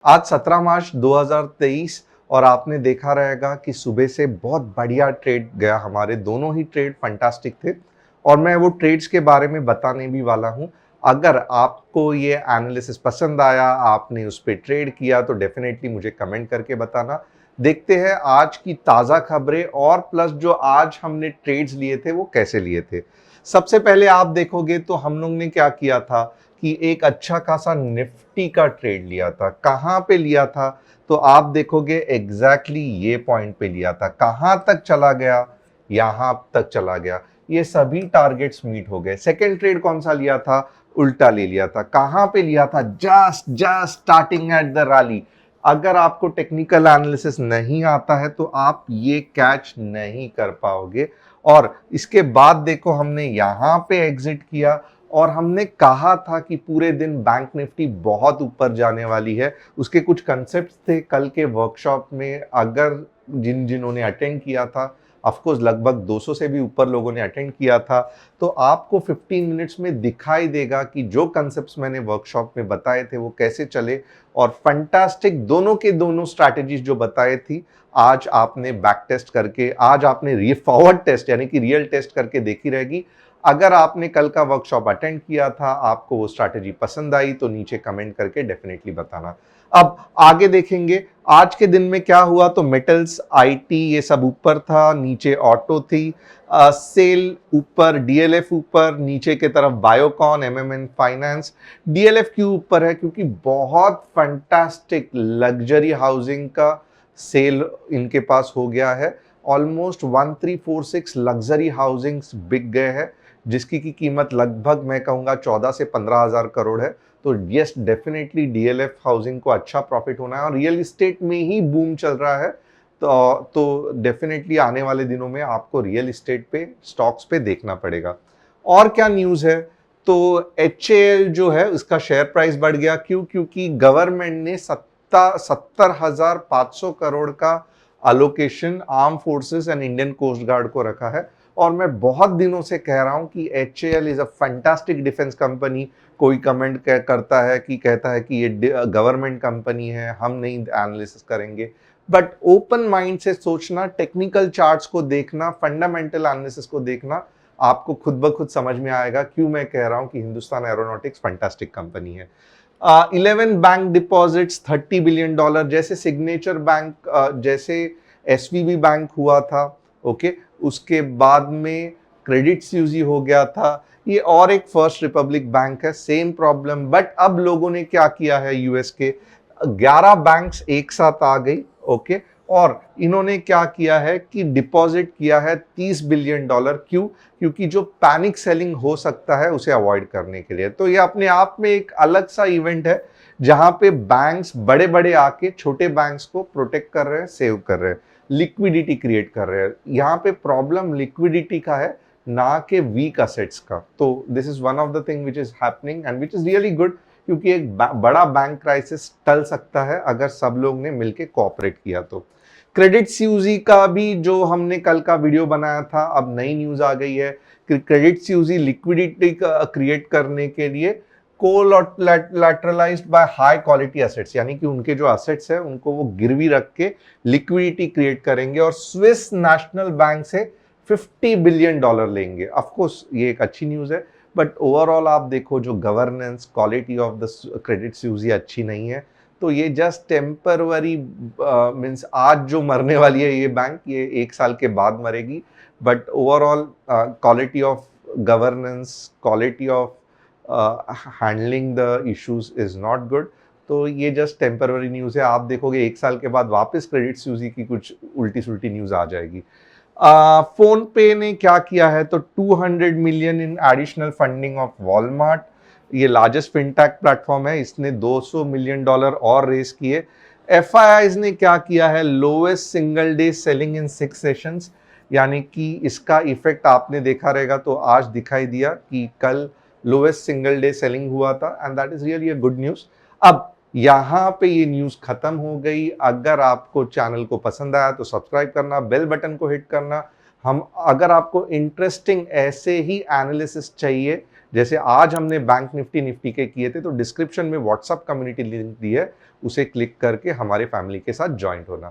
आज 17 मार्च 2023 और आपने देखा रहेगा कि सुबह से बहुत बढ़िया ट्रेड गया। हमारे दोनों ही ट्रेड फंटास्टिक थे और मैं वो ट्रेड्स के बारे में बताने भी वाला हूँ। अगर आपको ये एनालिसिस पसंद आया, आपने उस पे ट्रेड किया तो डेफिनेटली मुझे कमेंट करके बताना। देखते हैं आज की ताज़ा खबरें और प्लस जो आज हमने ट्रेड्स लिए थे वो कैसे लिए थे। सबसे पहले आप देखोगे तो हम लोग ने क्या किया था कि एक अच्छा खासा निफ्टी का ट्रेड लिया था। कहाँ पे लिया था? तो आप देखोगे एग्जैक्टली ये पॉइंट पे लिया था। कहाँ तक चला गया? यहाँ तक चला गया। ये सभी टारगेट्स मीट हो गए। सेकेंड ट्रेड कौन सा लिया था? उल्टा ले लिया था। कहाँ पे लिया था? Just starting at the rally. अगर आपको टेक्निकल एनालिसिस नहीं आता है तो आप ये कैच नहीं कर पाओगे। और इसके बाद देखो हमने यहाँ पे एग्जिट किया और हमने कहा था कि पूरे दिन बैंक निफ्टी बहुत ऊपर जाने वाली है। उसके कुछ कंसेप्ट्स थे कल के वर्कशॉप में। अगर जिन्होंने अटेंड किया था, ऑफ कोर्स लगभग 200 से भी ऊपर लोगों ने अटेंड किया था, तो आपको 15 मिनट्स में दिखाई देगा कि जो कंसेप्ट्स मैंने वर्कशॉप में बताए थे वो कैसे चले। और फंटास्टिक दोनों के दोनों स्ट्रैटेजीज जो बताए थी, आज आपने बैक टेस्ट करके, आज आपने फॉरवर्ड टेस्ट यानी कि रियल टेस्ट करके देखी रहेगी। अगर आपने कल का वर्कशॉप अटेंड किया था, आपको वो स्ट्रैटेजी पसंद आई तो नीचे कमेंट करके डेफिनेटली बताना। अब आगे देखेंगे आज के दिन में क्या हुआ। तो मेटल्स, आईटी ये सब ऊपर था, नीचे ऑटो थी, सेल ऊपर, डीएलएफ ऊपर, नीचे के तरफ बायोकॉन, एमएमएन फाइनेंस। डीएलएफ क्यों ऊपर है? क्योंकि बहुत फंटास्टिक लग्जरी हाउसिंग का सेल इनके पास हो गया है। ऑलमोस्ट 1346 लग्जरी हाउसिंग्स बिक गए हैं, जिसकी की कीमत लगभग मैं कहूँगा 14 से 15 हज़ार करोड़ है। तो यस, डेफिनेटली डीएलएफ हाउसिंग को अच्छा प्रॉफिट होना है और रियल इस्टेट में ही बूम चल रहा है। तो डेफिनेटली आने वाले दिनों में आपको रियल इस्टेट पे, स्टॉक्स पे देखना पड़ेगा। और क्या न्यूज़ है? तो एचएएल जो है उसका शेयर प्राइस बढ़ गया। क्यों? क्योंकि गवर्नमेंट ने 70,500 करोड़ का allocation arm forces and Indian coast guard को रखा है। और मैं बहुत दिनों से कह रहा हूं कि HAL is a fantastic defence company. कोई कमेंट करता है कि कहता है कि ये गवर्नमेंट कंपनी है, हम नहीं एनालिसिस करेंगे। बट ओपन माइंड से सोचना, टेक्निकल चार्ट्स को देखना, फंडामेंटल एनालिसिस को देखना, आपको खुद ब खुद समझ में आएगा क्यों मैं कह रहा हूं कि हिंदुस्तान एरोनॉटिक्स फैंटास्टिक कंपनी है। 11 बैंक डिपॉजिट्स $30 बिलियन, जैसे सिग्नेचर बैंक, जैसे एसवीबी बैंक हुआ था। ओके, उसके बाद में क्रेडिट स्यूजी हो गया था। ये और एक फर्स्ट रिपब्लिक बैंक है, सेम प्रॉब्लम। बट अब लोगों ने क्या किया है, यूएस के 11 बैंक्स एक साथ आ गई। ओके, और इन्होंने क्या किया है कि डिपॉजिट किया है $30 बिलियन। क्यों? क्योंकि जो पैनिक सेलिंग हो सकता है उसे अवॉइड करने के लिए। तो ये अपने आप में एक अलग सा इवेंट है जहां पे बैंक्स बड़े बड़े आके छोटे बैंक्स को प्रोटेक्ट कर रहे हैं, सेव कर रहे हैं, लिक्विडिटी क्रिएट कर रहे हैं। यहाँ पे प्रॉब्लम लिक्विडिटी का है, ना के वीक असेट्स का। तो this is one of the thing which is happening and which is really good, क्योंकि एक बड़ा बैंक क्राइसिस टल सकता है अगर सब लोग ने मिलकर कोऑपरेट किया तो। क्रेडिट स्यूजी का भी जो हमने कल का वीडियो बनाया था, अब नई न्यूज आ गई है कि क्रेडिट स्यूजी लिक्विडिटी क्रिएट करने के लिए collateralised by high quality assets, यानी कि उनके जो एसेट्स है उनको वो गिरवी रख के लिक्विडिटी क्रिएट करेंगे और स्विस नेशनल बैंक से $50 बिलियन लेंगे। ऑफ कोर्स ये एक अच्छी न्यूज है, बट ओवरऑल आप देखो जो governance, quality of the credit स्यूजी अच्छी नहीं है। तो ये जस्ट टेम्पररी मीन्स आज जो मरने वाली है ये बैंक, ये 1 साल के बाद मरेगी। But overall quality of governance, quality of handling the issues is not good. तो ये जस्ट टेम्पररी न्यूज़ है। आप देखोगे 1 साल के बाद वापस क्रेडिट स्यूजी की कुछ उल्टी सुल्टी न्यूज़ आ जाएगी। फोन पे ने क्या किया है? तो 200 million in additional funding of Walmart. ये लार्जेस्ट फिनटेक प्लेटफॉर्म है, इसने $200 मिलियन और रेस किए। एफआईआईज ने क्या किया है? लोएस्ट सिंगल डे सेलिंग इन 6 सेशंस, यानी कि इसका इफेक्ट आपने देखा रहेगा। तो आज दिखाई दिया कि कल लोएस्ट सिंगल डे सेलिंग हुआ था and that is really a good news. अब यहाँ पे ये न्यूज खत्म हो गई। अगर आपको चैनल को पसंद आया तो सब्सक्राइब करना, बेल बटन को हिट करना। हम अगर आपको इंटरेस्टिंग ऐसे ही एनालिसिस चाहिए जैसे आज हमने बैंक निफ्टी के किए थे, तो डिस्क्रिप्शन में व्हाट्सएप कम्युनिटी लिंक दी है, उसे क्लिक करके हमारे फैमिली के साथ ज्वाइंट होना।